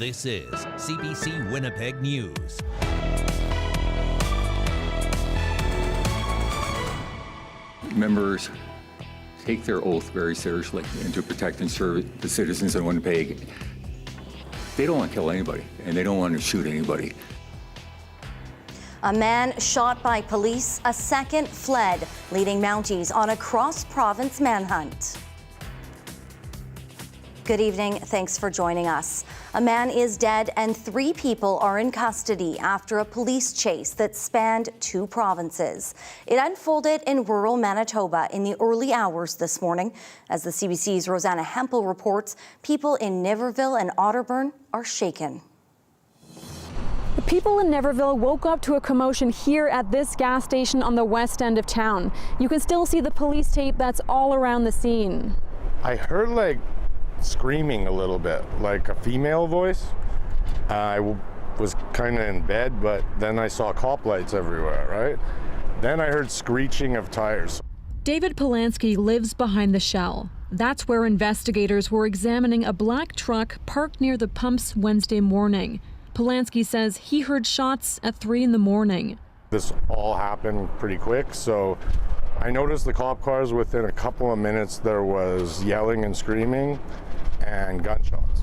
This is CBC Winnipeg News. Members take their oath very seriously and to protect and serve the citizens of Winnipeg. They don't want to kill anybody, and they don't want to shoot anybody. A man shot by police, a second fled, leading Mounties on a cross-province manhunt. Good evening. Thanks for joining us. A man is dead and 3 people are in custody after a police chase that spanned 2 provinces. It unfolded in rural Manitoba in the early hours this morning. As the CBC's Rosanna Hempel reports, people in Niverville and Otterburn are shaken. The people in Niverville woke up to a commotion here at this gas station on the west end of town. You can still see the police tape that's all around the scene. I heard like screaming a little bit, like a female voice. I was kind of in bed, but then I saw cop lights everywhere, right? Then I heard screeching of tires. David Polanski lives behind the Shell. That's where investigators were examining a black truck parked near the pumps Wednesday morning. Polanski says he heard shots at 3 in the morning. This all happened pretty quick, so I noticed the cop cars. Within a couple of minutes there was yelling and screaming and gunshots.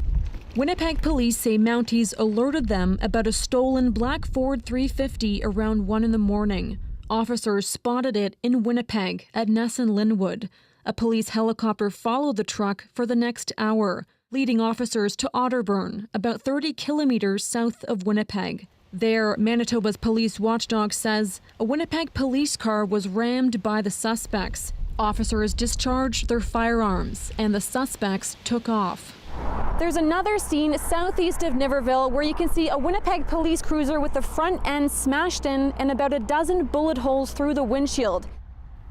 Winnipeg police say Mounties alerted them about a stolen black Ford 350 around 1 in the morning. Officers spotted it in Winnipeg at Ness and Linwood. A police helicopter followed the truck for the next hour, leading officers to Otterburn, about 30 kilometers south of Winnipeg. There, Manitoba's police watchdog says a Winnipeg police car was rammed by the suspects. Officers discharged their firearms and the suspects took off. There's another scene southeast of Niverville where you can see a Winnipeg police cruiser with the front end smashed in and about a dozen bullet holes through the windshield.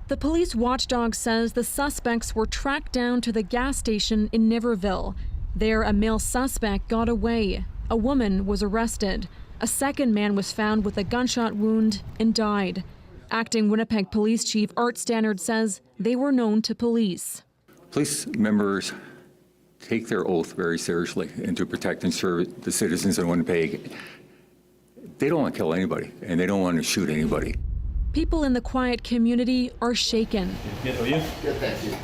The police watchdog says the suspects were tracked down to the gas station in Niverville. There, a male suspect got away. A woman was arrested. A second man was found with a gunshot wound and died. Acting Winnipeg Police Chief Art Stannard says they were known to police. Police members take their oath very seriously and to protect and serve the citizens of Winnipeg. They don't want to kill anybody, and they don't want to shoot anybody. People in the quiet community are shaken. Good, thank you.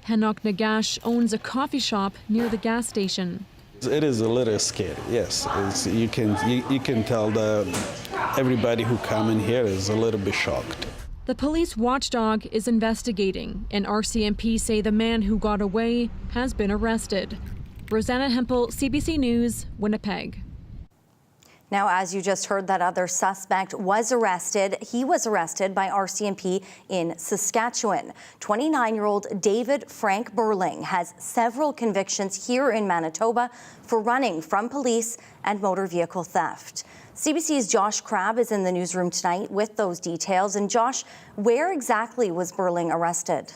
Henok Nagash owns a coffee shop near the gas station. It is a little scary, yes. You can tell that everybody who come in here is a little bit shocked. The police watchdog is investigating, and RCMP say the man who got away has been arrested. Rosanna Hempel, CBC News, Winnipeg. Now, as you just heard, that other suspect was arrested. He was arrested by RCMP in Saskatchewan. 29-year-old David Frank Burling has several convictions here in Manitoba for running from police and motor vehicle theft. CBC's Josh Crabb is in the newsroom tonight with those details. And Josh, where exactly was Burling arrested?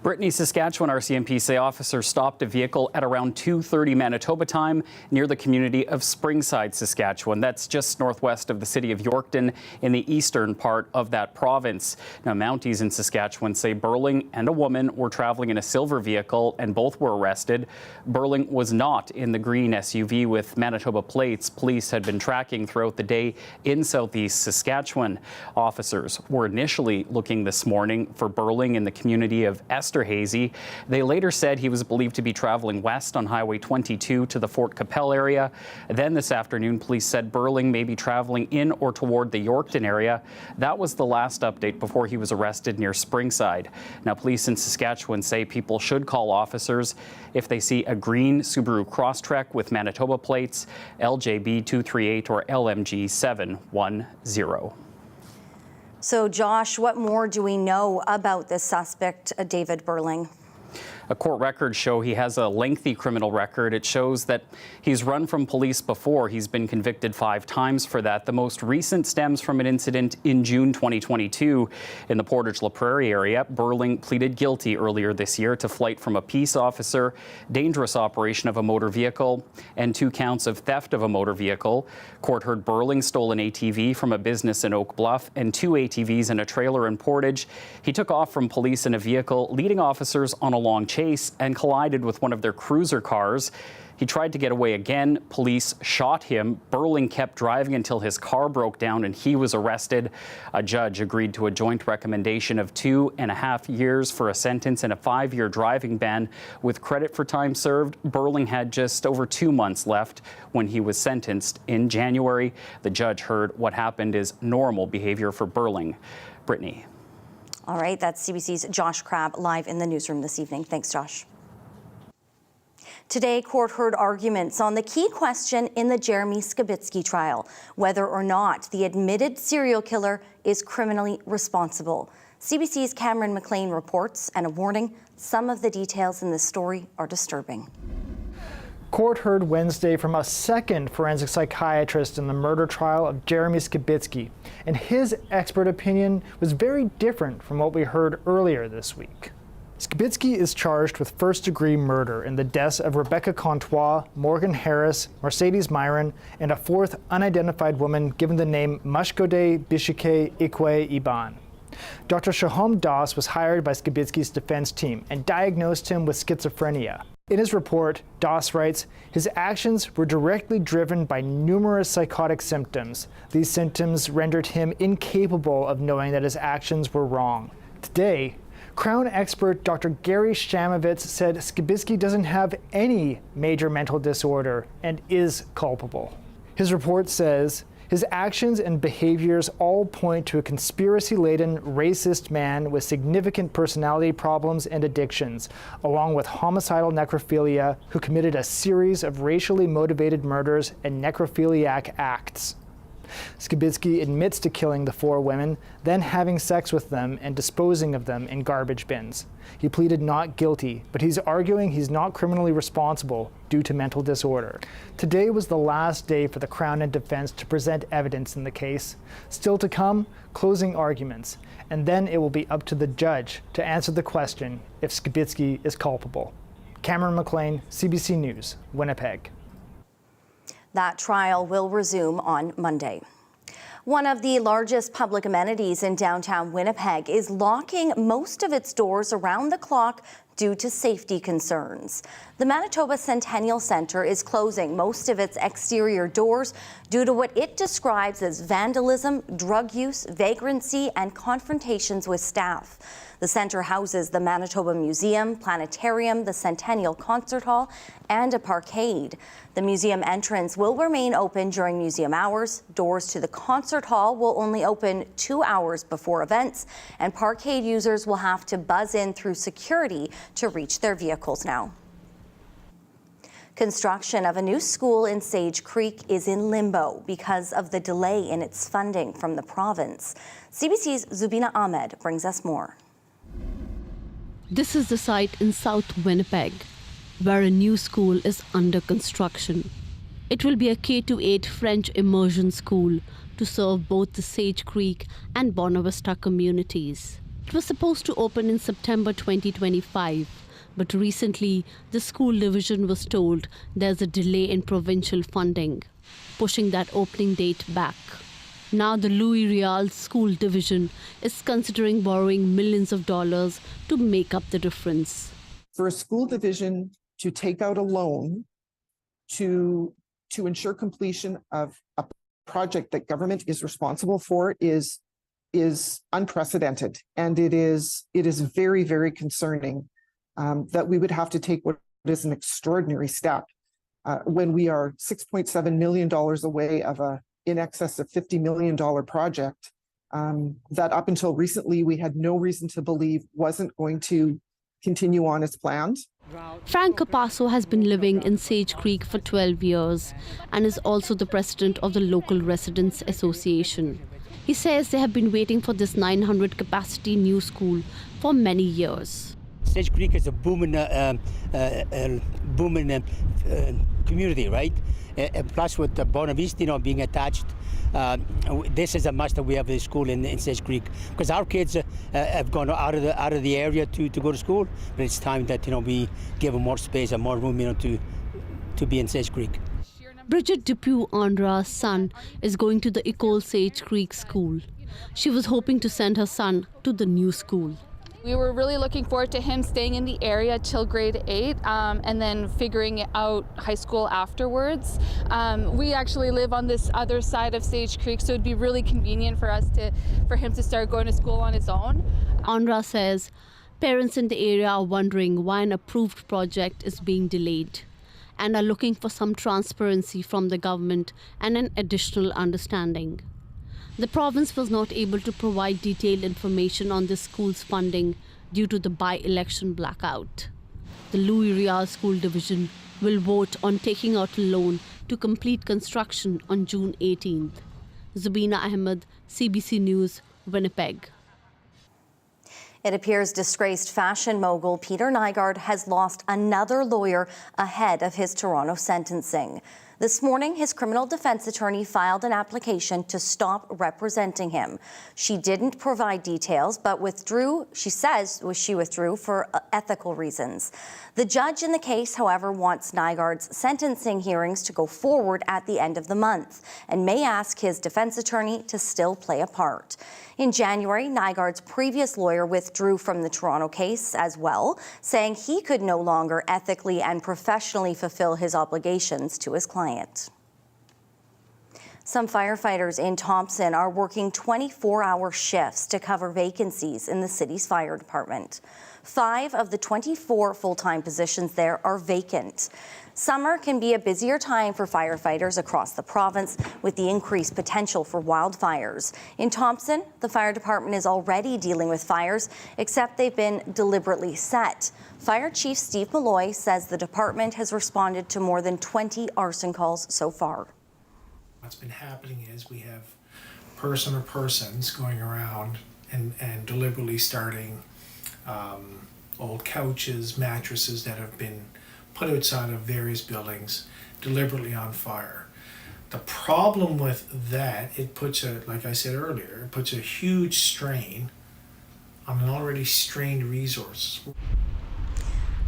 Brittany, Saskatchewan RCMP say officers stopped a vehicle at around 2:30 Manitoba time near the community of Springside, Saskatchewan. That's just northwest of the city of Yorkton in the eastern part of that province. Now, Mounties in Saskatchewan say Burling and a woman were traveling in a silver vehicle and both were arrested. Burling was not in the green SUV with Manitoba plates police had been tracking throughout the day in southeast Saskatchewan. Officers were initially looking this morning for Burling in the community of Esterhazy. They later said he was believed to be traveling west on Highway 22 to the Fort Capel area. Then this afternoon, police said Burling may be traveling in or toward the Yorkton area. That was the last update before he was arrested near Springside. Now, police in Saskatchewan say people should call officers if they see a green Subaru Crosstrek with Manitoba plates, LJB 238 or LMG 710. So, Josh, what more do we know about this suspect, David Burling? A court records show he has a lengthy criminal record. It shows that he's run from police before. He's been convicted 5 times for that. The most recent stems from an incident in June 2022 in the Portage-La Prairie area. Burling pleaded guilty earlier this year to flight from a peace officer, dangerous operation of a motor vehicle, and 2 counts of theft of a motor vehicle. Court heard Burling stole an ATV from a business in Oak Bluff and 2 ATVs and a trailer in Portage. He took off from police in a vehicle, leading officers on a long chase chase and collided with one of their cruiser cars. He tried to get away again. Police shot him. Burling kept driving until his car broke down and he was arrested. A judge agreed to a joint recommendation of 2.5 years for a sentence and a 5-year driving ban with credit for time served. Burling had just over 2 months left when he was sentenced in January. The judge heard what happened is normal behavior for Burling. Brittany. All right, that's CBC's Josh Crabb live in the newsroom this evening. Thanks, Josh. Today, court heard arguments on the key question in the Jeremy Skibitsky trial, whether or not the admitted serial killer is criminally responsible. CBC's Cameron McLean reports, and a warning, some of the details in this story are disturbing. Court heard Wednesday from a second forensic psychiatrist in the murder trial of Jeremy Skibitsky, and his expert opinion was very different from what we heard earlier this week. Skibitsky is charged with first-degree murder in the deaths of Rebecca Contois, Morgan Harris, Mercedes Myron, and a fourth unidentified woman given the name Mashkode Bishike Ikwe Iban. Dr. Shahom Das was hired by Skibitsky's defense team and diagnosed him with schizophrenia. In his report, Das writes, his actions were directly driven by numerous psychotic symptoms. These symptoms rendered him incapable of knowing that his actions were wrong. Today, Crown expert Dr. Gary Shamovitz said Skibitsky doesn't have any major mental disorder and is culpable. His report says his actions and behaviors all point to a conspiracy-laden, racist man with significant personality problems and addictions, along with homicidal necrophilia who committed a series of racially motivated murders and necrophiliac acts. Skibitsky admits to killing the 4 women, then having sex with them and disposing of them in garbage bins. He pleaded not guilty, but he's arguing he's not criminally responsible due to mental disorder. Today was the last day for the Crown and defense to present evidence in the case. Still to come, closing arguments, and then it will be up to the judge to answer the question if Skibitsky is culpable. Cameron McLean, CBC News, Winnipeg. That trial will resume on Monday. One of the largest public amenities in downtown Winnipeg is locking most of its doors around the clock due to safety concerns. The Manitoba Centennial Centre is closing most of its exterior doors due to what it describes as vandalism, drug use, vagrancy, and confrontations with staff. The centre houses the Manitoba Museum, Planetarium, the Centennial Concert Hall, and a parkade. The museum entrance will remain open during museum hours. Doors to the concert hall will only open 2 hours before events, and parkade users will have to buzz in through security to reach their vehicles now. Construction of a new school in Sage Creek is in limbo because of the delay in its funding from the province. CBC's Zubina Ahmed brings us more. This is the site in South Winnipeg, where a new school is under construction. It will be a K-8 French immersion school to serve both the Sage Creek and Bonavista communities. It was supposed to open in September 2025, but recently the school division was told there's a delay in provincial funding, pushing that opening date back. Now the Louis Riel School Division is considering borrowing millions of dollars to make up the difference. For a school division to take out a loan to ensure completion of a project that government is responsible for is unprecedented. And it is very, very concerning that we would have to take what is an extraordinary step when we are $6.7 million away of in excess of $50 million project that up until recently we had no reason to believe wasn't going to continue on as planned. Frank Capasso has been living in Sage Creek for 12 years and is also the president of the local residents association. He says they have been waiting for this 900 capacity new school for many years. Sage Creek is a booming community, right? Plus with Bonavista, being attached, this is a must that we have a school in Sage Creek because our kids have gone out of the area to go to school, but it's time that we give them more space and more room, to be in Sage Creek. Bridget Dupuy Andra's son is going to the Ecole Sage Creek School. She was hoping to send her son to the new school. We were really looking forward to him staying in the area till grade 8 and then figuring out high school afterwards. We actually live on this other side of Sage Creek, so it'd be really convenient for him to start going to school on his own. Andra says parents in the area are wondering why an approved project is being delayed and are looking for some transparency from the government and an additional understanding. The province was not able to provide detailed information on the school's funding due to the by-election blackout. The Louis Riel School Division will vote on taking out a loan to complete construction on June 18th. Zubina Ahmed, CBC News, Winnipeg. It appears disgraced fashion mogul Peter Nygard has lost another lawyer ahead of his Toronto sentencing. This morning, his criminal defense attorney filed an application to stop representing him. She didn't provide details, but she says she withdrew for ethical reasons. The judge in the case, however, wants Nygard's sentencing hearings to go forward at the end of the month and may ask his defense attorney to still play a part. In January, Nygard's previous lawyer withdrew from the Toronto case as well, saying he could no longer ethically and professionally fulfill his obligations to his client. Some firefighters in Thompson are working 24-hour shifts to cover vacancies in the city's fire department. 5 of the 24 full-time positions there are vacant. Summer can be a busier time for firefighters across the province with the increased potential for wildfires. In Thompson, the fire department is already dealing with fires, except they've been deliberately set. Fire Chief Steve Malloy says the department has responded to more than 20 arson calls so far. What's been happening is we have person or persons going around and deliberately starting old couches, mattresses that have been put outside of various buildings deliberately on fire. The problem with that, it puts like I said earlier, it puts a huge strain on an already strained resource.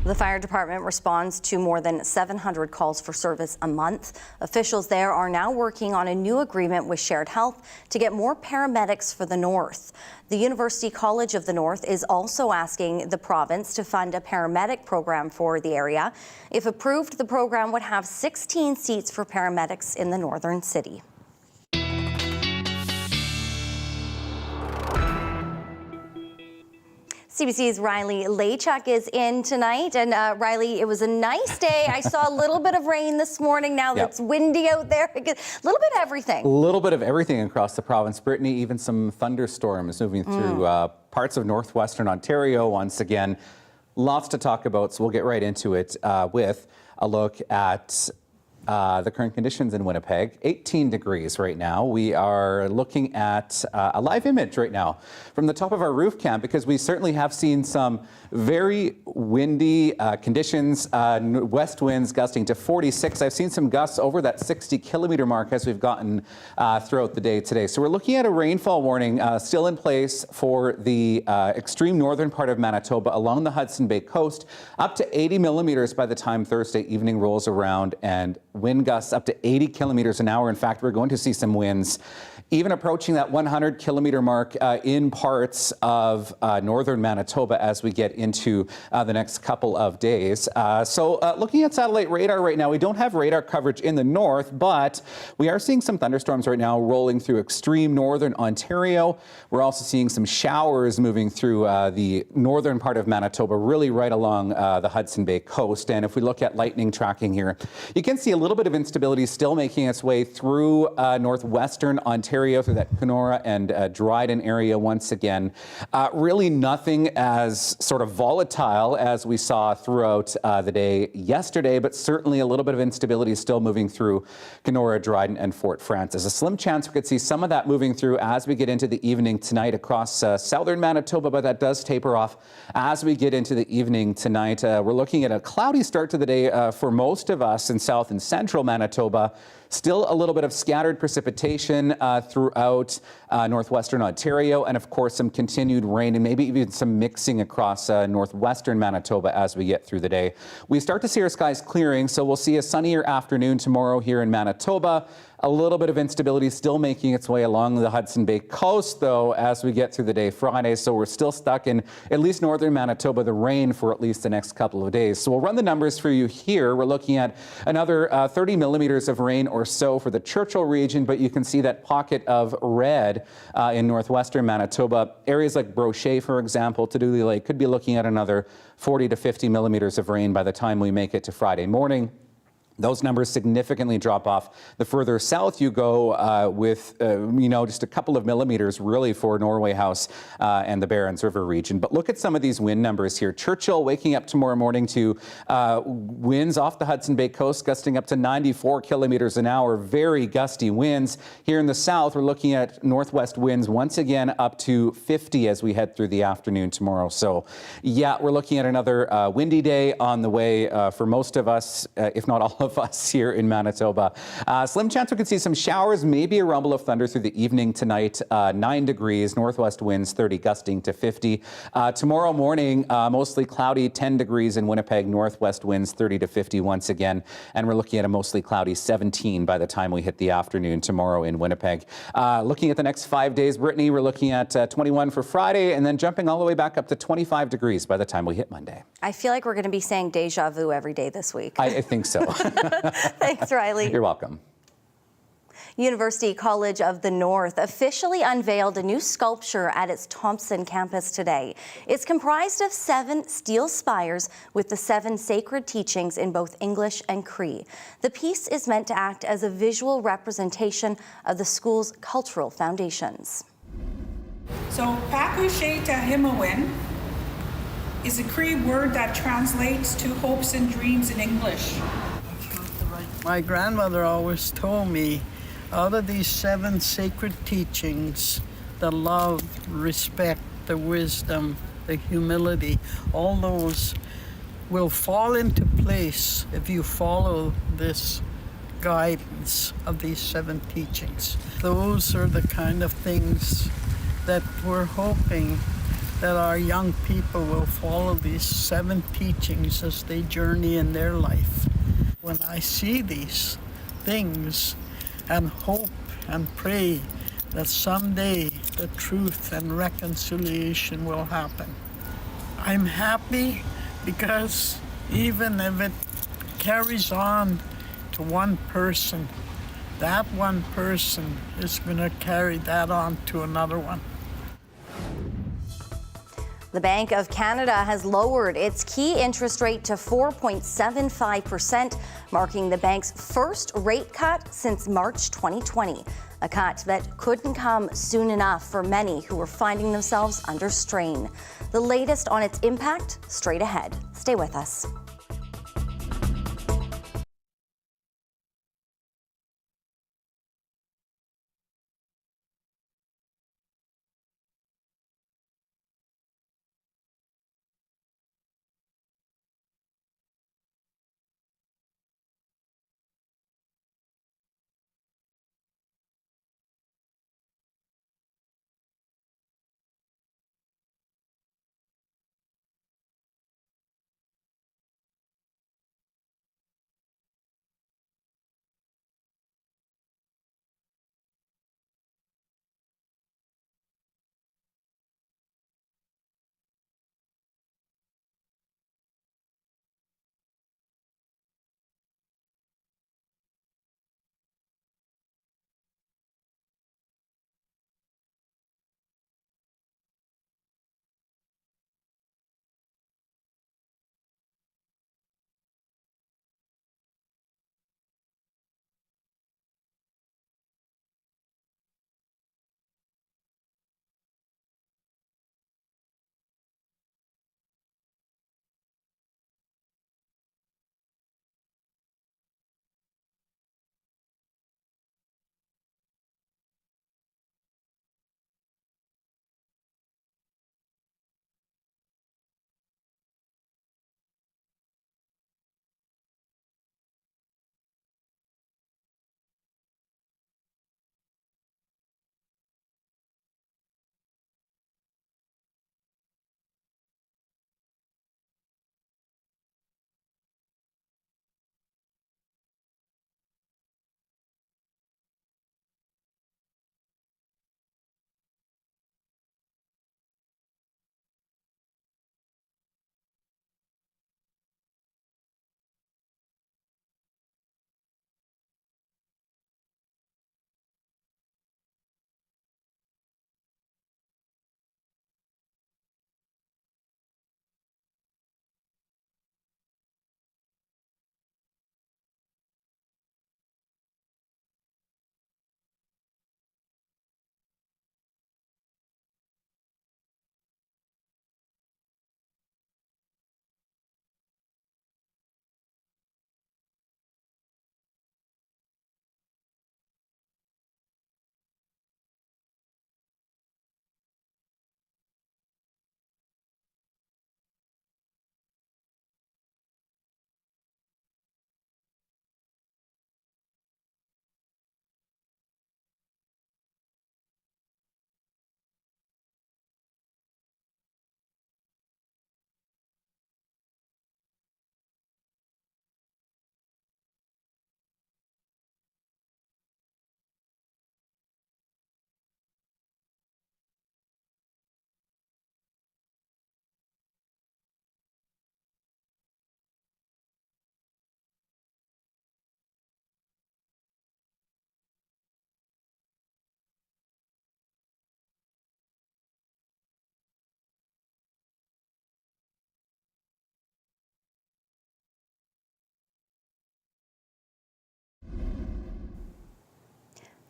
The fire department responds to more than 700 calls for service a month. Officials there are now working on a new agreement with Shared Health to get more paramedics for the North. The University College of the North is also asking the province to fund a paramedic program for the area. If approved, the program would have 16 seats for paramedics in the northern city. CBC's Riley Laychuk is in tonight. And Riley, it was a nice day. I saw a little bit of rain this morning. Now it's windy out there. A little bit of everything. A little bit of everything across the province. Brittany, even some thunderstorms moving through parts of northwestern Ontario once again. Lots to talk about, so we'll get right into it with a look at the current conditions in Winnipeg. 18 degrees right now. We are looking at a live image right now from the top of our roof cam because we certainly have seen some very windy conditions, west winds gusting to 46. I've seen some gusts over that 60-kilometer mark as we've gotten throughout the day today. So we're looking at a rainfall warning still in place for the extreme northern part of Manitoba along the Hudson Bay coast, up to 80 millimeters by the time Thursday evening rolls around, and wind gusts up to 80 kilometers an hour. In fact, we're going to see some winds even approaching that 100-kilometer mark in parts of northern Manitoba as we get into the next couple of days. So looking at satellite radar right now, we don't have radar coverage in the north, but we are seeing some thunderstorms right now rolling through extreme northern Ontario. We're also seeing some showers moving through the northern part of Manitoba, really right along the Hudson Bay coast. And if we look at lightning tracking here, you can see a little bit of instability still making its way through northwestern Ontario, through that Kenora and Dryden area once again. Really nothing as sort of volatile as we saw throughout the day yesterday, but certainly a little bit of instability still moving through Kenora, Dryden, and Fort Frances. A slim chance we could see some of that moving through as we get into the evening tonight across southern Manitoba, but that does taper off as we get into the evening tonight. We're looking at a cloudy start to the day for most of us in south and central Manitoba. Still a little bit of scattered precipitation throughout northwestern Ontario, and of course some continued rain and maybe even some mixing across northwestern Manitoba as we get through the day. We start to see our skies clearing, so we'll see a sunnier afternoon tomorrow here in Manitoba. A little bit of instability still making its way along the Hudson Bay coast, though, as we get through the day Friday. So we're still stuck in at least northern Manitoba, the rain for at least the next couple of days. So we'll run the numbers for you here. We're looking at another 30 millimeters of rain or so for the Churchill region, but you can see that pocket of red in northwestern Manitoba. Areas like Brochet, for example, to Dooley Lake could be looking at another 40 to 50 millimeters of rain by the time we make it to Friday morning. Those numbers significantly drop off the further south you go with, just a couple of millimeters really for Norway House and the Barrens River region. But look at some of these wind numbers here. Churchill waking up tomorrow morning to winds off the Hudson Bay coast gusting up to 94 kilometers an hour. Very gusty winds. Here in the south, we're looking at northwest winds once again up to 50 as we head through the afternoon tomorrow. So yeah, we're looking at another windy day on the way for most of us, if not all of us here in Manitoba. Slim chance we could see some showers, maybe a rumble of thunder through the evening tonight. 9 degrees, northwest winds 30 gusting to 50. Tomorrow morning, mostly cloudy, 10 degrees in Winnipeg, northwest winds 30 to 50 once again. And we're looking at a mostly cloudy 17 by the time we hit the afternoon tomorrow in Winnipeg. Looking at the next 5 days, Brittany, we're looking at 21 for Friday and then jumping all the way back up to 25 degrees by the time we hit Monday. I feel like we're going to be saying deja vu every day this week. I think so. Thanks, Riley. You're welcome. University College of the North officially unveiled a new sculpture at its Thompson campus today. It's comprised of 7 steel spires with the 7 sacred teachings in both English and Cree. The piece is meant to act as a visual representation of the school's cultural foundations. So, Pakushe Tahimawin is a Cree word that translates to hopes and dreams in English. My grandmother always told me, out of these 7 sacred teachings, the love, respect, the wisdom, the humility, all those will fall into place if you follow this guidance of these 7 teachings. Those are the kind of things that we're hoping that our young people will follow these 7 teachings as they journey in their life. When I see these things and hope and pray that someday the truth and reconciliation will happen. I'm happy because even if it carries on to one person, that one person is going to carry that on to another one. The Bank of Canada has lowered its key interest rate to 4.75%, marking the bank's first rate cut since March 2020, a cut that couldn't come soon enough for many who were finding themselves under strain. The latest on its impact, straight ahead. Stay with us.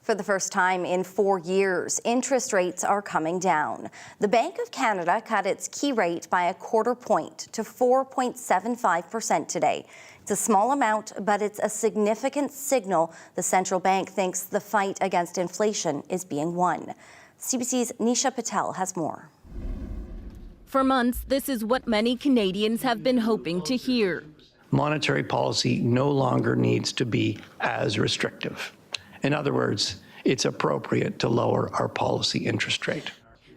For the first time in 4 years, interest rates are coming down. The Bank of Canada cut its key rate by 1/4 point to 4.75% today. It's a small amount, but it's a significant signal the central bank thinks the fight against inflation is being won. CBC's Nisha Patel has more. For months, this is what many Canadians have been hoping to hear. Monetary policy no longer needs to be as restrictive. In other words, it's appropriate to lower our policy interest rate.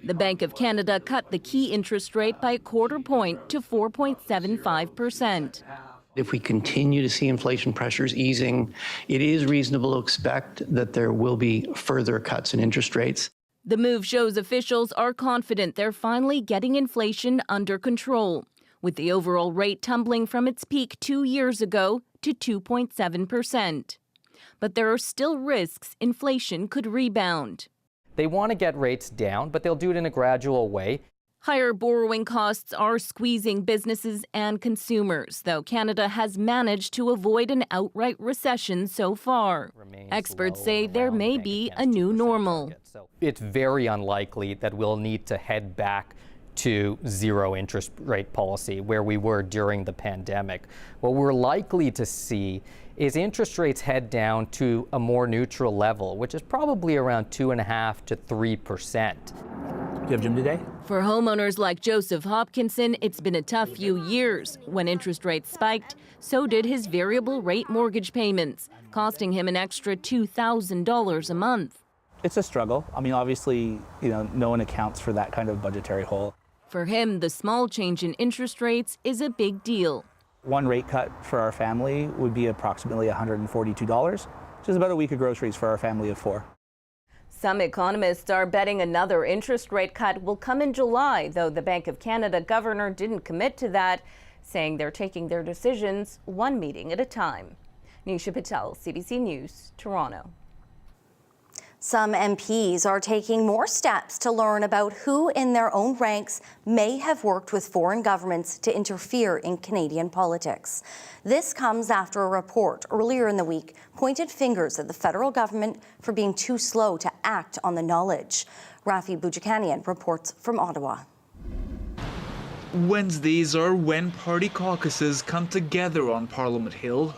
The Bank of Canada cut the key interest rate by 1/4 point to 4.75%. If we continue to see inflation pressures easing, it is reasonable to expect that there will be further cuts in interest rates. The move shows officials are confident they're finally getting inflation under control, with the overall rate tumbling from its peak 2 years ago to 2.7%. But there are still risks inflation could rebound. They want to get rates down, but they'll do it in a gradual way. Higher borrowing costs are squeezing businesses and consumers, though Canada has managed to avoid an outright recession so far. Experts say there may be a new normal. It's very unlikely that we'll need to head back to zero interest rate policy where we were during the pandemic. What we're likely to see is interest rates head down to a more neutral level, which is probably around 2.5% to 3%. Do you have gym today? For homeowners like Joseph Hopkinson, it's been a tough few years. When interest rates spiked, so did his variable rate mortgage payments, costing him an extra $2,000 a month. It's a struggle. I mean, obviously, no one accounts for that kind of budgetary hole. For him, the small change in interest rates is a big deal. One rate cut for our family would be approximately $142, which is about a week of groceries for our family of 4. Some economists are betting another interest rate cut will come in July, though the Bank of Canada governor didn't commit to that, saying they're taking their decisions one meeting at a time. Nisha Patel, CBC News, Toronto. Some MPs are taking more steps to learn about who in their own ranks may have worked with foreign governments to interfere in Canadian politics. This comes after a report earlier in the week pointed fingers at the federal government for being too slow to act on the knowledge. Rafi Boudjikanian reports from Ottawa. Wednesdays are when party caucuses come together on Parliament Hill.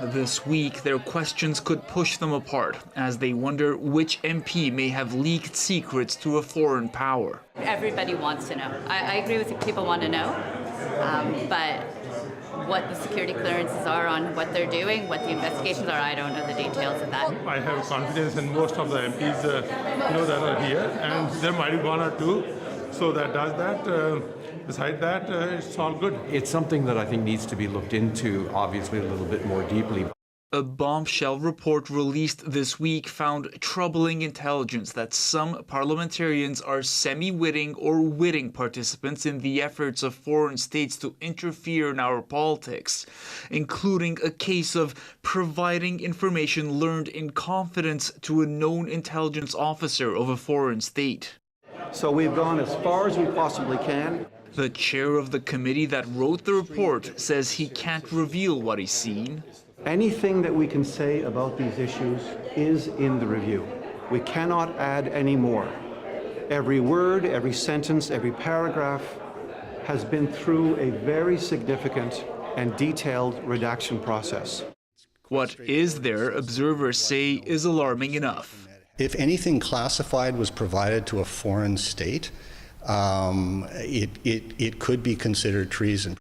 This week, their questions could push them apart as they wonder which MP may have leaked secrets to a foreign power. Everybody wants to know. I agree with you, people want to know, but what the security clearances are on what they're doing, what the investigations are, I don't know the details of that. I have confidence in most of the MPs that are here, and there might be one or two, so that does that. Beside that, it's all good. It's something that I think needs to be looked into, obviously, a little bit more deeply. A bombshell report released this week found troubling intelligence that some parliamentarians are semi-witting or witting participants in the efforts of foreign states to interfere in our politics, including a case of providing information learned in confidence to a known intelligence officer of a foreign state. So we've gone as far as we possibly can. The chair of the committee that wrote the report says he can't reveal what he's seen. Anything that we can say about these issues is in the review. We cannot add any more. Every word, every sentence, every paragraph has been through a very significant and detailed redaction process. What is there, observers say, is alarming enough. If anything classified was provided to a foreign state, it could be considered treason.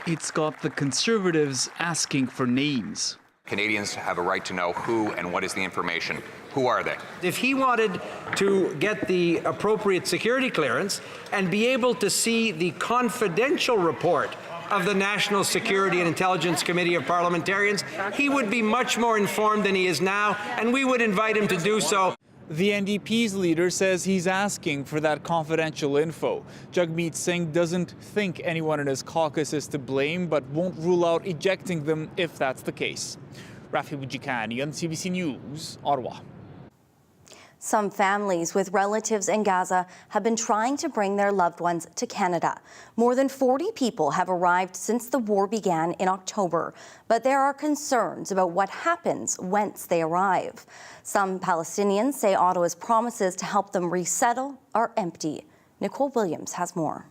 It's got the Conservatives asking for names. Canadians have a right to know who and what is the information. Who are they? If he wanted to get the appropriate security clearance and be able to see the confidential report of the National Security and Intelligence Committee of Parliamentarians, he would be much more informed than he is now, and we would invite him to do so. The NDP's leader says he's asking for that confidential info. Jagmeet Singh doesn't think anyone in his caucus is to blame, but won't rule out ejecting them if that's the case. Rafi Boudjikanian, CBC News, Ottawa. Some families with relatives in Gaza have been trying to bring their loved ones to Canada. More than 40 people have arrived since the war began in October, but there are concerns about what happens once they arrive. Some Palestinians say Ottawa's promises to help them resettle are empty. Nicole Williams has more.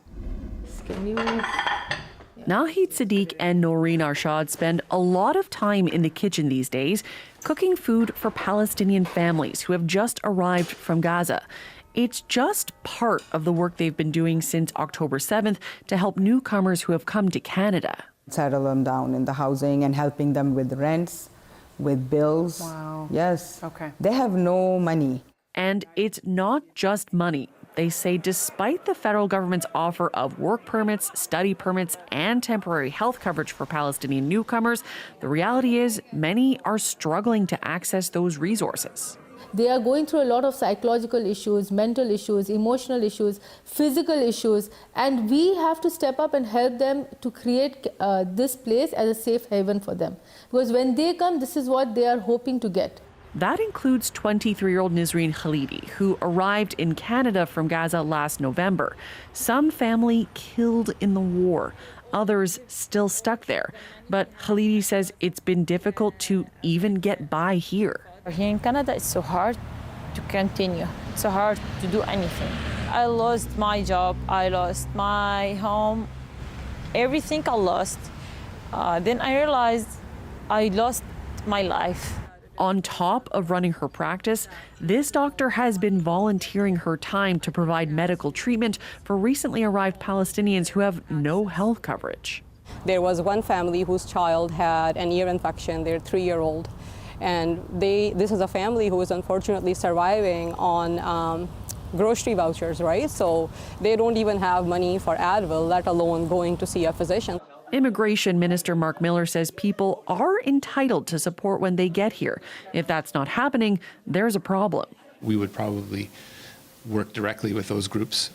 Nahid Sadiq and Noreen Arshad spend a lot of time in the kitchen these days, cooking food for Palestinian families who have just arrived from Gaza. It's just part of the work they've been doing since October 7th to help newcomers who have come to Canada. Settle them down in the housing and helping them with rents, with bills. Wow. Yes. Okay. They have no money. And it's not just money. They say despite the federal government's offer of work permits, study permits, and temporary health coverage for Palestinian newcomers, the reality is many are struggling to access those resources. They are going through a lot of psychological issues, mental issues, emotional issues, physical issues, and we have to step up and help them to create this place as a safe haven for them. Because when they come, this is what they are hoping to get. That includes 23-year-old Nisreen Khalidi, who arrived in Canada from Gaza last November. Some family killed in the war, others still stuck there. But Khalidi says it's been difficult to even get by here. Here in Canada, it's so hard to continue, so hard to do anything. I lost my job, I lost my home, everything I lost. Then I realized I lost my life. On top of running her practice, this doctor has been volunteering her time to provide medical treatment for recently arrived Palestinians who have no health coverage. There was one family whose child had an ear infection, their 3-year-old. And this is a family who is unfortunately surviving on grocery vouchers, right? So they don't even have money for Advil, let alone going to see a physician. Immigration Minister Mark Miller says people are entitled to support when they get here. If that's not happening, there's a problem. We would probably work directly with those groups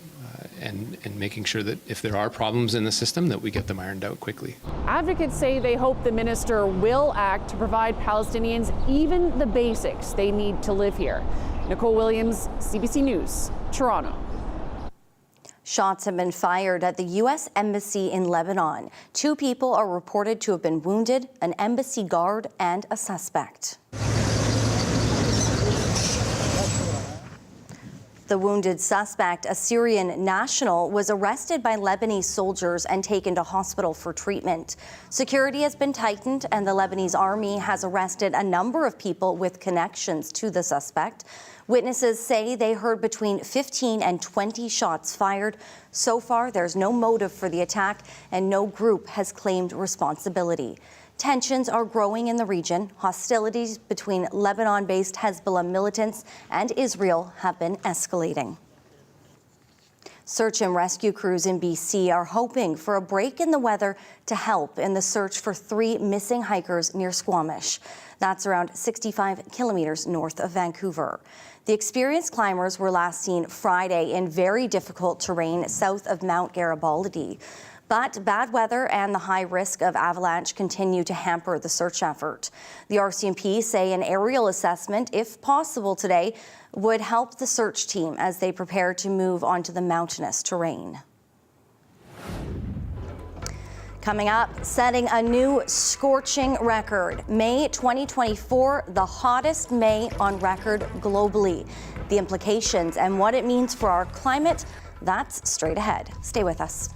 and making sure that if there are problems in the system, that we get them ironed out quickly. Advocates say they hope the minister will act to provide Palestinians even the basics they need to live here. Nicole Williams, CBC News, Toronto. Shots have been fired at the U.S. Embassy in Lebanon. 2 people are reported to have been wounded, an embassy guard and a suspect. The wounded suspect, a Syrian national, was arrested by Lebanese soldiers and taken to hospital for treatment. Security has been tightened, and the Lebanese army has arrested a number of people with connections to the suspect. Witnesses say they heard between 15 and 20 shots fired. So far, there's no motive for the attack, and no group has claimed responsibility. Tensions are growing in the region. Hostilities between Lebanon-based Hezbollah militants and Israel have been escalating. Search and rescue crews in BC are hoping for a break in the weather to help in the search for 3 missing hikers near Squamish. That's around 65 kilometers north of Vancouver. The experienced climbers were last seen Friday in very difficult terrain south of Mount Garibaldi. But bad weather and the high risk of avalanche continue to hamper the search effort. The RCMP say an aerial assessment, if possible today, would help the search team as they prepare to move onto the mountainous terrain. Coming up, setting a new scorching record. May 2024, the hottest May on record globally. The implications and what it means for our climate, that's straight ahead. Stay with us.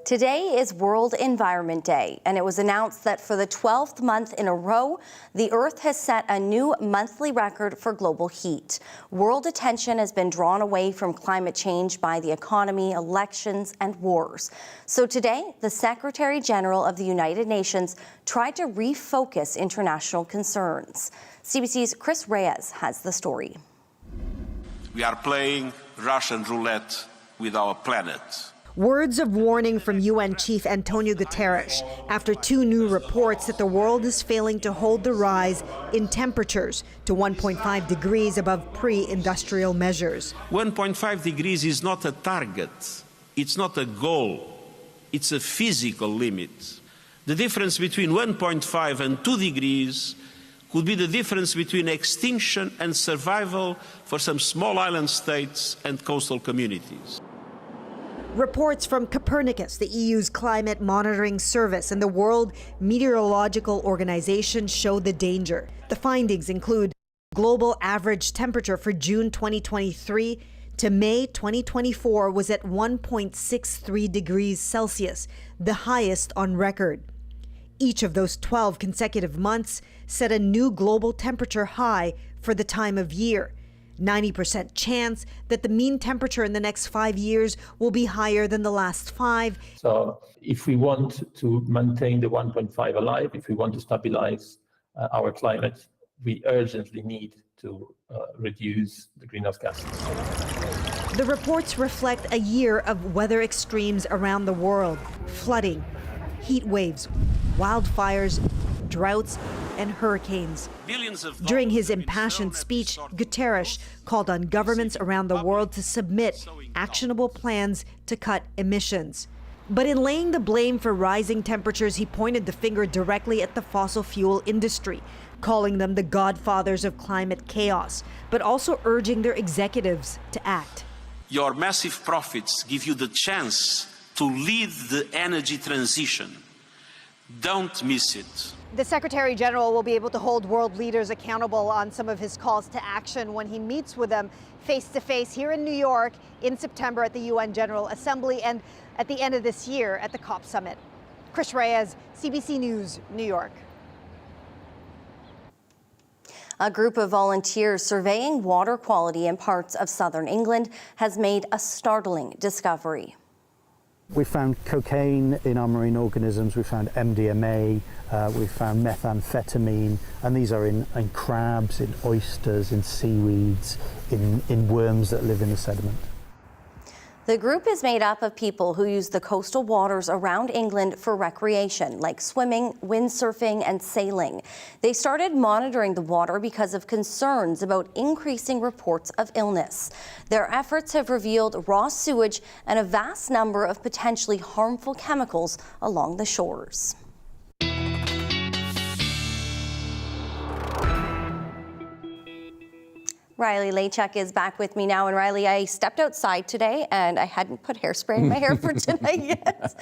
Today is World Environment Day, and it was announced that for the 12th month in a row, the Earth has set a new monthly record for global heat. World attention has been drawn away from climate change by the economy, elections, and wars. So today, the Secretary General of the United Nations tried to refocus international concerns. CBC's Chris Reyes has the story. We are playing Russian roulette with our planet. Words of warning from UN Chief Antonio Guterres after two new reports that the world is failing to hold the rise in temperatures to 1.5 degrees above pre-industrial measures. 1.5 degrees is not a target. It's not a goal. It's a physical limit. The difference between 1.5 and 2 degrees could be the difference between extinction and survival for some small island states and coastal communities. Reports from Copernicus, the EU's climate monitoring service, and the World Meteorological Organization show the danger. The findings include global average temperature for June 2023 to May 2024 was at 1.63 degrees Celsius, the highest on record. Each of those 12 consecutive months set a new global temperature high for the time of year. 90% chance that the mean temperature in the next 5 years will be higher than the last 5. So if we want to maintain the 1.5 alive, if we want to stabilize our climate, we urgently need to reduce the greenhouse gases. The reports reflect a year of weather extremes around the world: flooding, heat waves, wildfires, droughts, and hurricanes. During his impassioned speech, Guterres called on governments around the world to submit actionable plans to cut emissions. But in laying the blame for rising temperatures, he pointed the finger directly at the fossil fuel industry, calling them the godfathers of climate chaos, but also urging their executives to act. Your massive profits give you the chance to lead the energy transition. Don't miss it. The Secretary General will be able to hold world leaders accountable on some of his calls to action when he meets with them face to face here in New York in September at the UN General Assembly and at the end of this year at the COP Summit. Chris Reyes, CBC News, New York. A group of volunteers surveying water quality in parts of southern England has made a startling discovery. We found cocaine in our marine organisms, we found MDMA, we found methamphetamine, and these are in crabs, in oysters, in seaweeds, in worms that live in the sediment. The group is made up of people who use the coastal waters around England for recreation, like swimming, windsurfing, and sailing. They started monitoring the water because of concerns about increasing reports of illness. Their efforts have revealed raw sewage and a vast number of potentially harmful chemicals along the shores. Riley Lachuk is back with me now. And Riley, I stepped outside today and I hadn't put hairspray in my hair for tonight yet.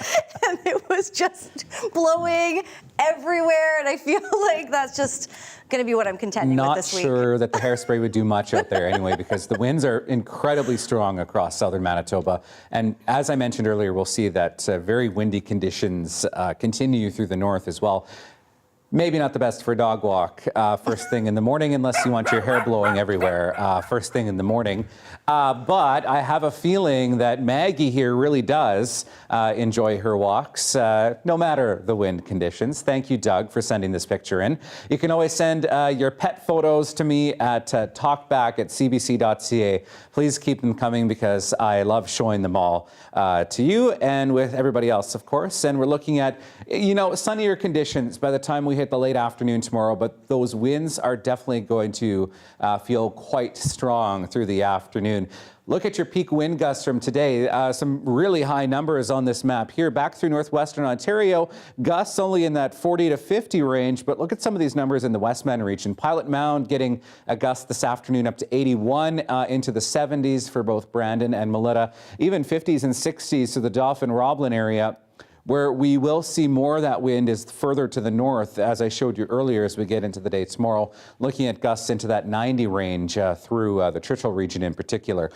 And it was just blowing everywhere. And I feel like that's just going to be what I'm contending with this week. Not sure that the hairspray would do much out there anyway, because the winds are incredibly strong across southern Manitoba. And as I mentioned earlier, we'll see that very windy conditions continue through the north as well. Maybe not the best for a dog walk first thing in the morning, unless you want your hair blowing everywhere first thing in the morning. But I have a feeling that Maggie here really does enjoy her walks, no matter the wind conditions. Thank you, Doug, for sending this picture in. You can always send your pet photos to me at talkback@cbc.ca. Please keep them coming, because I love showing them all to you and with everybody else, of course. And we're looking at, sunnier conditions by the time we hit the late afternoon tomorrow, but those winds are definitely going to feel quite strong through the afternoon. Look at your peak wind gusts from today. Some really high numbers on this map here. Back through northwestern Ontario, gusts only in that 40 to 50 range, but look at some of these numbers in the Westman region. Pilot Mound getting a gust this afternoon up to 81, into the 70s for both Brandon and Melita. Even 50s and 60s to the Dauphin-Roblin area. Where we will see more of that wind is further to the north, as I showed you earlier, as we get into the day tomorrow, looking at gusts into that 90 range through the Churchill region in particular.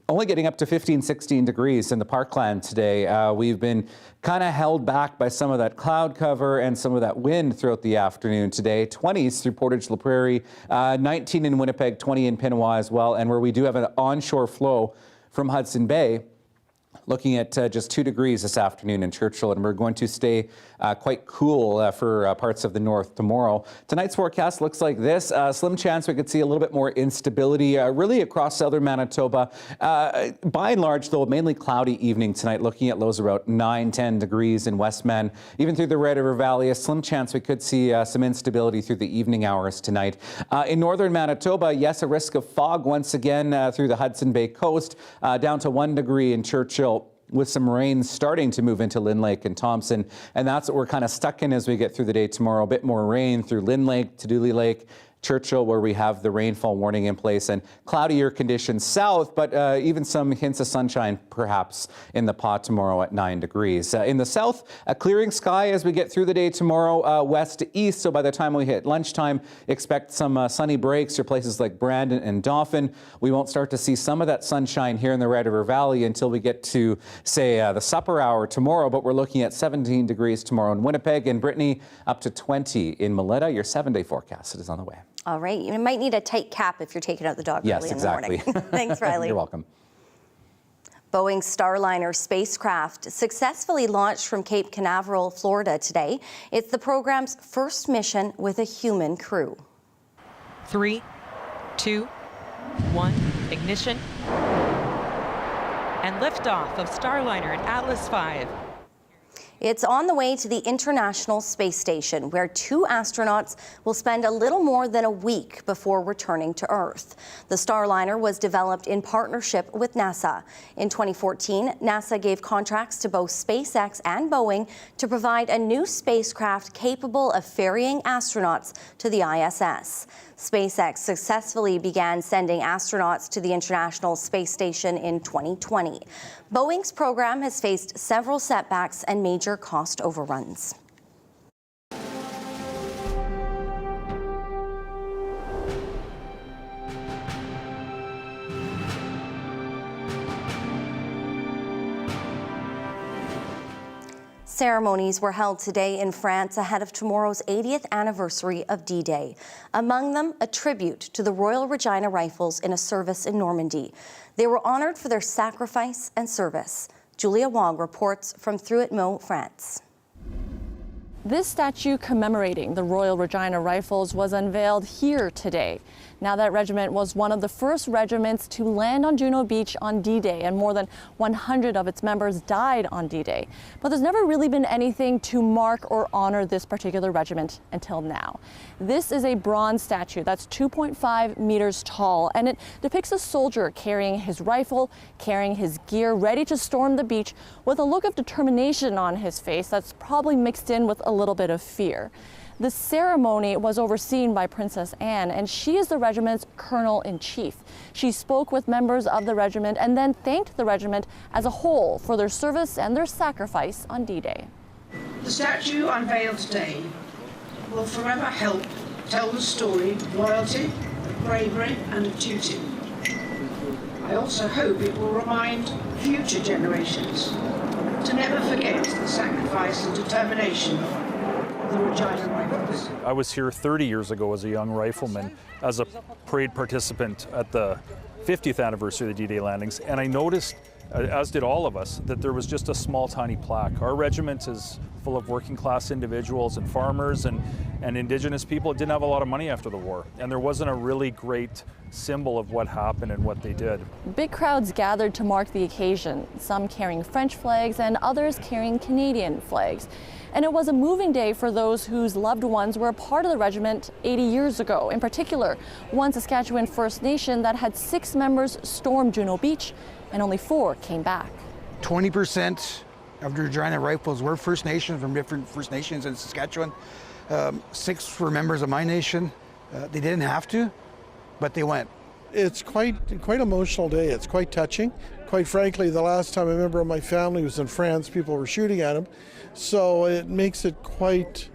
only getting up to 15, 16 degrees in the parkland today. We've been kind of held back by some of that cloud cover and some of that wind throughout the afternoon today. 20s through Portage La Prairie, 19 in Winnipeg, 20 in Pinawa as well. And where we do have an onshore flow from Hudson Bay, looking at just 2 degrees this afternoon in Churchill, and we're going to stay quite cool for parts of the north tomorrow. Tonight's forecast looks like this. Slim chance we could see a little bit more instability really across southern Manitoba. By and large, though, mainly cloudy evening tonight, looking at lows about 9-10 degrees in Westman. Even through the Red River Valley, a slim chance we could see some instability through the evening hours tonight. In northern Manitoba, yes, a risk of fog once again through the Hudson Bay coast, down to 1 degree in Churchill, with some rain starting to move into Lynn Lake and Thompson. And that's what we're kind of stuck in as we get through the day tomorrow. A bit more rain through Lynn Lake, Dooley Lake, Churchill, where we have the rainfall warning in place, and cloudier conditions south, but even some hints of sunshine perhaps in the Pas tomorrow at 9 degrees. In the south, a clearing sky as we get through the day tomorrow, west to east. So by the time we hit lunchtime, expect some sunny breaks for places like Brandon and Dauphin. We won't start to see some of that sunshine here in the Red River Valley until we get to, say, the supper hour tomorrow, but we're looking at 17 degrees tomorrow in Winnipeg, and Brittany up to 20 in Meletta. Your 7-day forecast is on the way. All right. You might need a tight cap if you're taking out the dog early in the morning. Thanks, Riley. You're welcome. Boeing's Starliner spacecraft successfully launched from Cape Canaveral, Florida today. It's the program's first mission with a human crew. 3, 2, 1, ignition. And liftoff of Starliner and Atlas V. It's on the way to the International Space Station, where 2 astronauts will spend a little more than a week before returning to Earth. The Starliner was developed in partnership with NASA. In 2014, NASA gave contracts to both SpaceX and Boeing to provide a new spacecraft capable of ferrying astronauts to the ISS. SpaceX successfully began sending astronauts to the International Space Station in 2020. Boeing's program has faced several setbacks and major cost overruns. Ceremonies were held today in France ahead of tomorrow's 80th anniversary of D-Day. Among them, a tribute to the Royal Regina Rifles in a service in Normandy. They were honored for their sacrifice and service. Julia Wong reports from Thuit-Meaux, France. This statue commemorating the Royal Regina Rifles was unveiled here today. Now, that regiment was one of the first regiments to land on Juno Beach on D-Day, and more than 100 of its members died on D-Day. But there's never really been anything to mark or honor this particular regiment until now. This is a bronze statue that's 2.5 meters tall, and it depicts a soldier carrying his rifle, carrying his gear, ready to storm the beach with a look of determination on his face that's probably mixed in with a little bit of fear. The ceremony was overseen by Princess Anne, and she is the regiment's colonel-in-chief. She spoke with members of the regiment and then thanked the regiment as a whole for their service and their sacrifice on D-Day. The statue unveiled today will forever help tell the story of loyalty, of bravery, and of duty. I also hope it will remind future generations to never forget the sacrifice and determination the Regina Rifles. I was here 30 years ago as a young rifleman, as a parade participant at the 50th anniversary of the D-Day landings, and I noticed, as did all of us, that there was just a small, tiny plaque. Our regiment is full of working class individuals and farmers and Indigenous people. It didn't have a lot of money after the war, and there wasn't a really great symbol of what happened and what they did. Big crowds gathered to mark the occasion, some carrying French flags and others carrying Canadian flags. And it was a moving day for those whose loved ones were a part of the regiment 80 years ago. In particular, one Saskatchewan First Nation that had 6 members storm Juno Beach and only 4 came back. 20% of the Regina Rifles were First Nations from different First Nations in Saskatchewan. 6 were members of my nation. They didn't have to, but they went. It's quite emotional day. It's quite touching. Quite frankly, the last time a member of my family was in France, people were shooting at him. So it makes it quite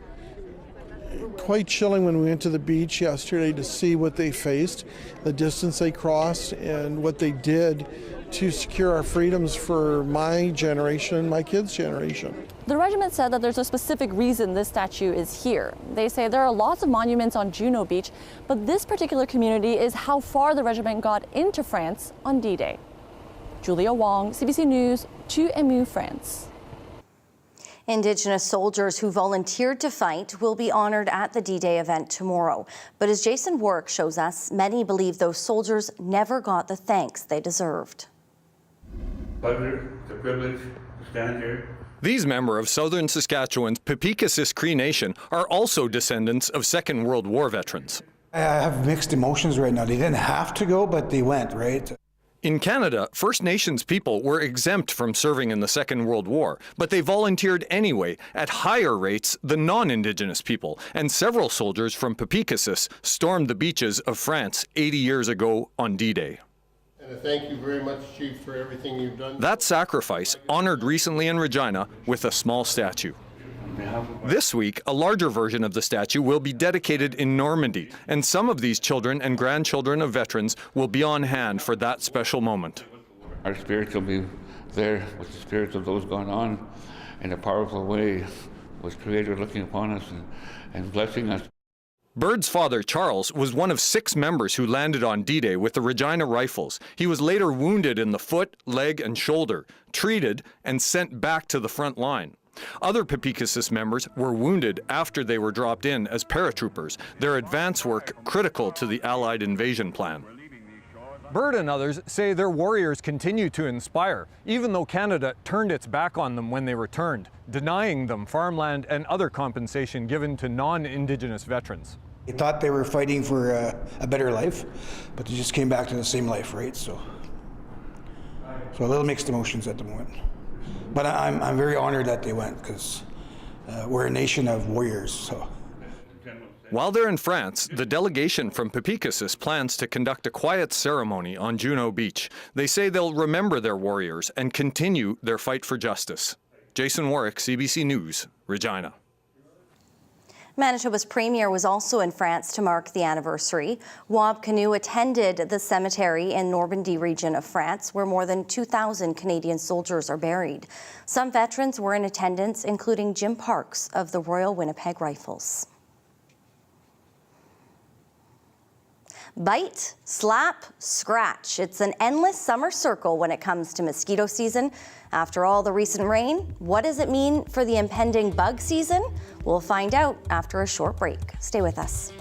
chilling when we went to the beach yesterday to see what they faced, the distance they crossed, and what they did to secure our freedoms for my generation and my kids' generation. The regiment said that there's a specific reason this statue is here. They say there are lots of monuments on Juno Beach, but this particular community is how far the regiment got into France on D-Day. Julia Wong, CBC News, 2MU, France. Indigenous soldiers who volunteered to fight will be honored at the D-Day event tomorrow. But as Jason Warwick shows us, many believe those soldiers never got the thanks they deserved. Pleasure, it's a privilege to stand here. These members of southern Saskatchewan's Pepeekisis Cree Nation are also descendants of Second World War veterans. I have mixed emotions right now. They didn't have to go, but they went, right? In Canada, First Nations people were exempt from serving in the Second World War, but they volunteered anyway at higher rates than non-Indigenous people, and several soldiers from Pepeekisis stormed the beaches of France 80 years ago on D-Day. And thank you very much, Chief, for everything you've done. That sacrifice honored recently in Regina with a small statue. This week, a larger version of the statue will be dedicated in Normandy, and some of these children and grandchildren of veterans will be on hand for that special moment. Our spirits will be there with the spirits of those gone on in a powerful way, with Creator looking upon us and blessing us. Bird's father, Charles, was one of 6 members who landed on D-Day with the Regina Rifles. He was later wounded in the foot, leg, and shoulder, treated, and sent back to the front line. Other Pepeekisis members were wounded after they were dropped in as paratroopers, their advance work critical to the Allied invasion plan. Bird and others say their warriors continue to inspire, even though Canada turned its back on them when they returned, denying them farmland and other compensation given to non-Indigenous veterans. They thought they were fighting for a better life, but they just came back to the same life, right? So a little mixed emotions at the moment. But I'm very honored that they went, because we're a nation of warriors. So. While they're in France, the delegation from Pepeekisis plans to conduct a quiet ceremony on Juno Beach. They say they'll remember their warriors and continue their fight for justice. Jason Warwick, CBC News, Regina. Manitoba's premier was also in France to mark the anniversary. Wab Canoe attended the cemetery in Normandy region of France, where more than 2,000 Canadian soldiers are buried. Some veterans were in attendance, including Jim Parks of the Royal Winnipeg Rifles. Bite, slap, scratch. It's an endless summer circle when it comes to mosquito season. After all the recent rain, what does it mean for the impending bug season? We'll find out after a short break. Stay with us.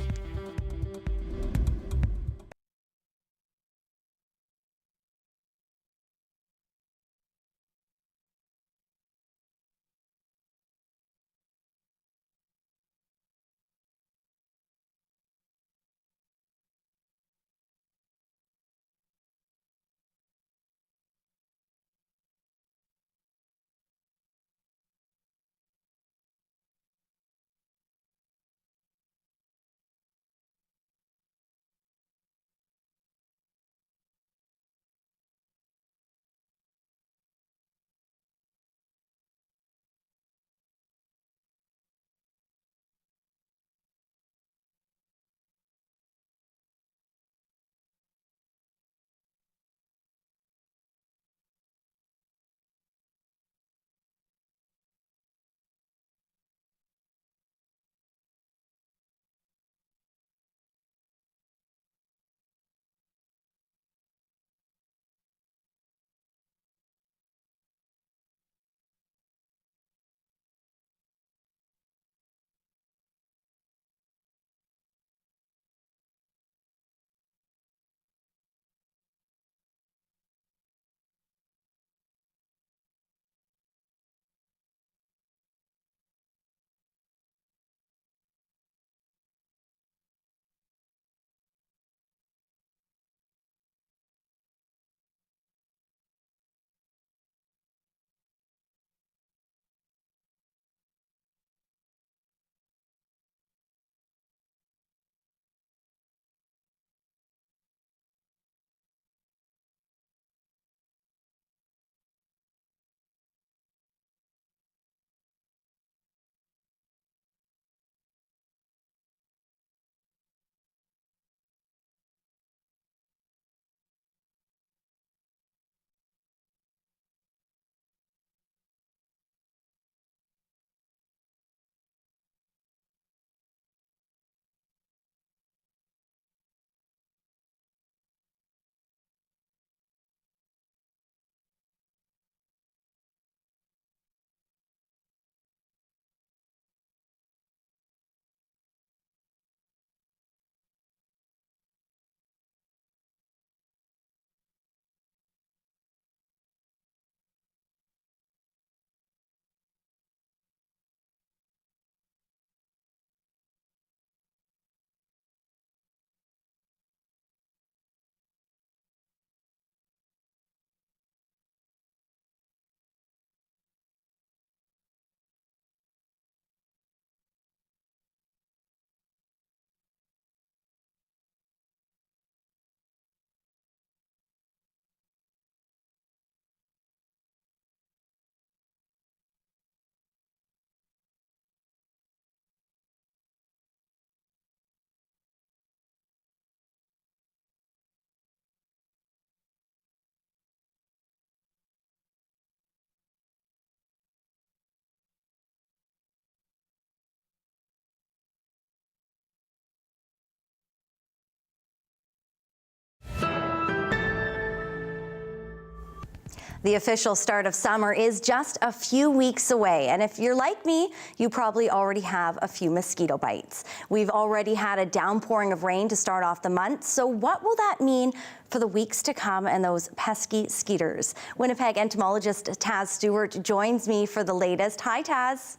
The official start of summer is just a few weeks away, and if you're like me, you probably already have a few mosquito bites. We've already had a downpouring of rain to start off the month, so what will that mean for the weeks to come and those pesky skeeters? Winnipeg entomologist Taz Stewart joins me for the latest. Hi, Taz.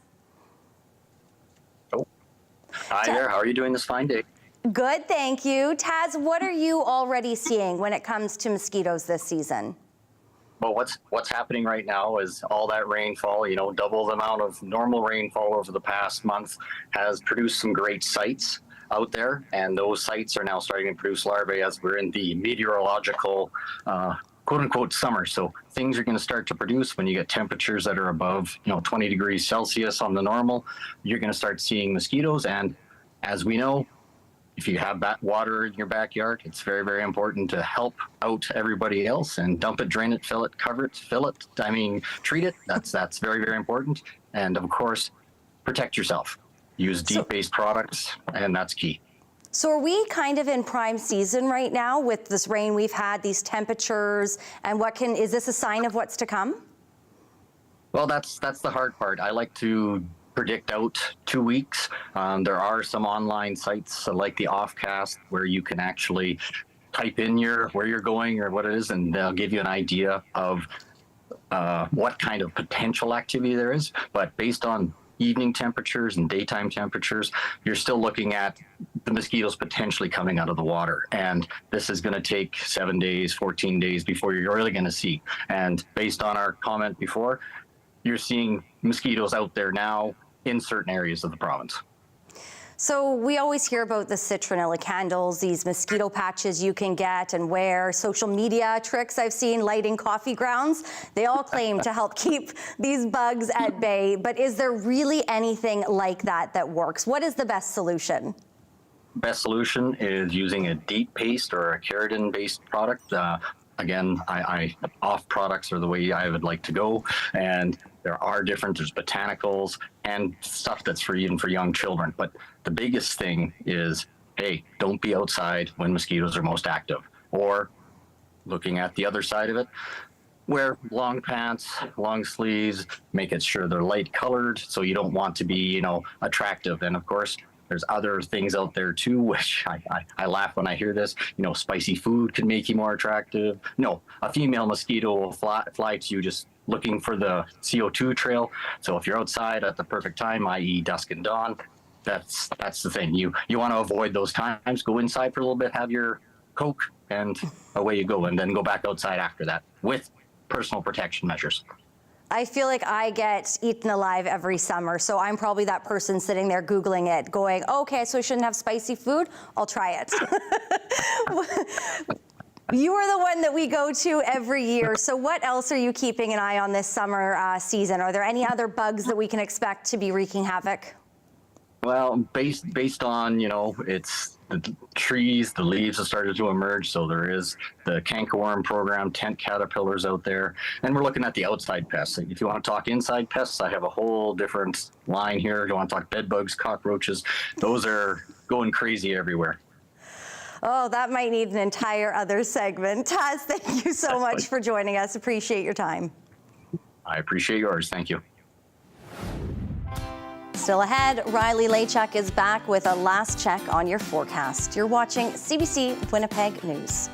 Oh. Hi there, how are you doing this fine day? Good, thank you. Taz, what are you already seeing when it comes to mosquitoes this season? Well, what's happening right now is all that rainfall, double the amount of normal rainfall over the past month has produced some great sites out there, and those sites are now starting to produce larvae as we're in the meteorological quote-unquote summer. So things are going to start to produce when you get temperatures that are above 20 degrees Celsius on the normal. You're going to start seeing mosquitoes, and as we know, if you have water in your backyard, it's very, very important to help out everybody else and dump it, drain it, fill it, cover it, treat it. That's very, very important. And of course, protect yourself. Use DEET-based products, and that's key. So are we kind of in prime season right now with this rain we've had, these temperatures, and is this a sign of what's to come? Well, that's the hard part. I like to predict out 2 weeks. There are some online sites like the Offcast where you can actually type in where you're going or what it is, and they'll give you an idea of what kind of potential activity there is. But based on evening temperatures and daytime temperatures, you're still looking at the mosquitoes potentially coming out of the water. And this is going to take 7 days, 14 days before you're really going to see. And based on our comment before, you're seeing mosquitoes out there now in certain areas of the province. So we always hear about the citronella candles, these mosquito patches you can get and wear, social media tricks I've seen, lighting coffee grounds. They all claim to help keep these bugs at bay, but is there really anything like that works? What is the best solution? Best solution is using a DEET paste or a keratin-based product. Again, off products are the way I would like to go, and there's botanicals and stuff that's even for young children. But the biggest thing is, hey, don't be outside when mosquitoes are most active. Or looking at the other side of it, wear long pants, long sleeves, make it sure they're light colored, so you don't want to be, attractive. And of course, there's other things out there too, which I laugh when I hear this. Spicy food can make you more attractive. No, a female mosquito will fly to you just looking for the CO2 trail. So if you're outside at the perfect time, i.e. dusk and dawn, that's the thing. You want to avoid those times. Go inside for a little bit, have your Coke, and away you go. And then go back outside after that with personal protection measures. I feel like I get eaten alive every summer, so I'm probably that person sitting there Googling it, going, okay, so I shouldn't have spicy food? I'll try it. You are the one that we go to every year, so what else are you keeping an eye on this summer season? Are there any other bugs that we can expect to be wreaking havoc? Well, based on, it's the trees, the leaves have started to emerge, so there is the cankerworm program, tent caterpillars out there, and we're looking at the outside pests. If you want to talk inside pests, I have a whole different line here. If you want to talk bed bugs, cockroaches, those are going crazy everywhere. Oh, that might need an entire other segment. Taz, thank you so much for joining us. Appreciate your time. I appreciate yours. Thank you. Still ahead, Riley Lachuk is back with a last check on your forecast. You're watching CBC Winnipeg News.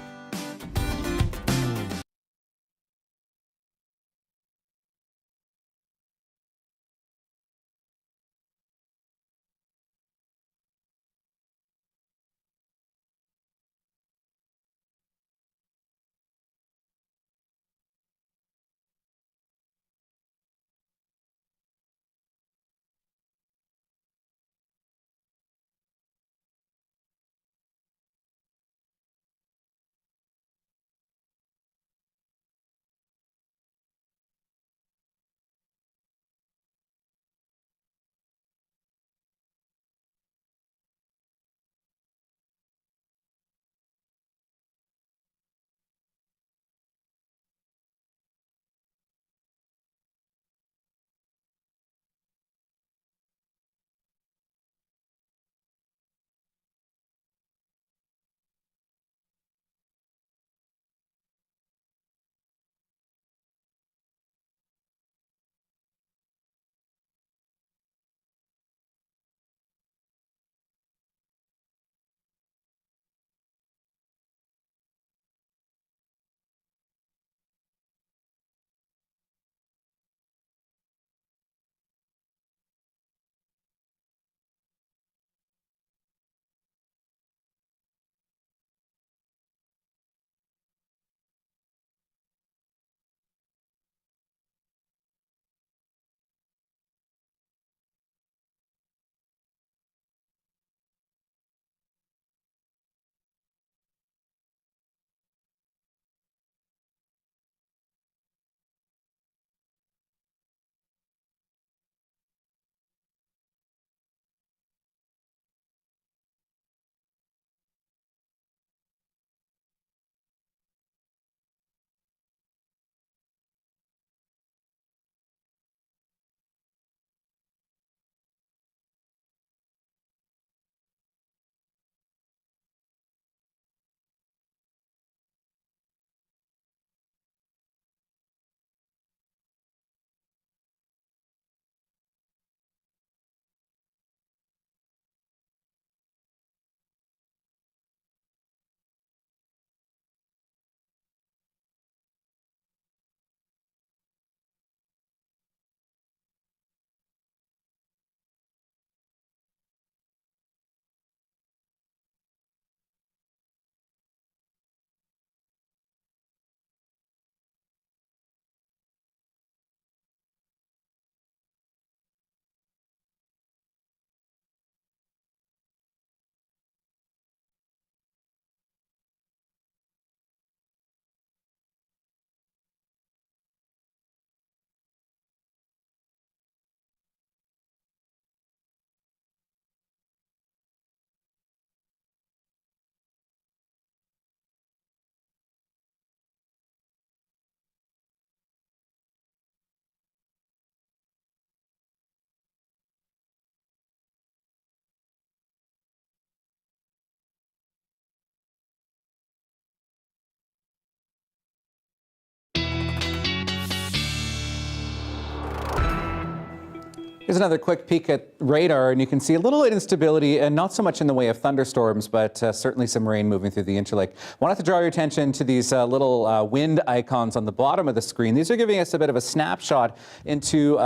Here's another quick peek at radar, and you can see a little instability, and not so much in the way of thunderstorms, but certainly some rain moving through the interlake. Wanted to draw your attention to these little wind icons on the bottom of the screen. These are giving us a bit of a snapshot into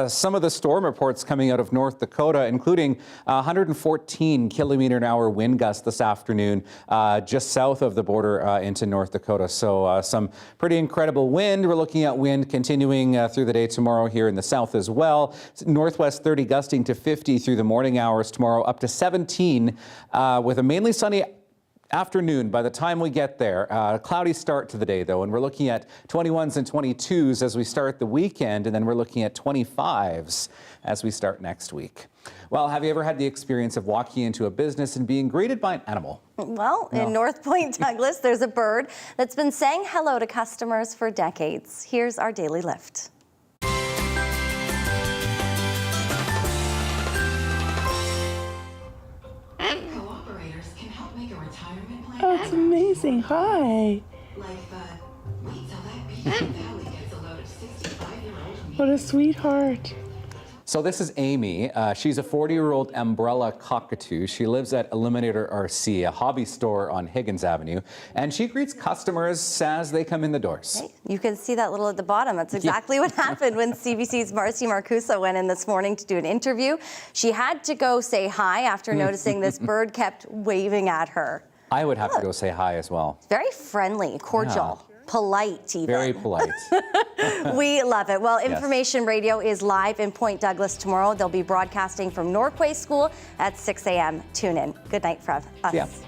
some of the storm reports coming out of North Dakota, including 114 kilometer-an-hour wind gusts this afternoon, just south of the border into North Dakota. So some pretty incredible wind. We're looking at wind continuing through the day tomorrow here in the south as well. Northwest 30 gusting to 50 through the morning hours tomorrow, up to 17 with a mainly sunny afternoon by the time we get there. Cloudy start to the day, though, and we're looking at 21s and 22s as we start the weekend, and then we're looking at 25s as we start next week. Well, have you ever had the experience of walking into a business and being greeted by an animal? Well, in North Point, Douglas, there's a bird that's been saying hello to customers for decades. Here's our daily lift. That's amazing. Hi. What a sweetheart. So this is Amy. She's a 40-year-old umbrella cockatoo. She lives at Eliminator RC, a hobby store on Higgins Avenue, and she greets customers as they come in the doors. Hey, you can see that little at the bottom. That's exactly what happened when CBC's Marcy Marcusa went in this morning to do an interview. She had to go say hi after noticing this bird kept waving at her. I would have to go say hi as well. Very friendly, cordial. Yeah. Polite even. Very polite. We love it. Well, Information Radio is live in Point Douglas tomorrow. They'll be broadcasting from Norquay School at 6 a.m. Tune in. Good night from us.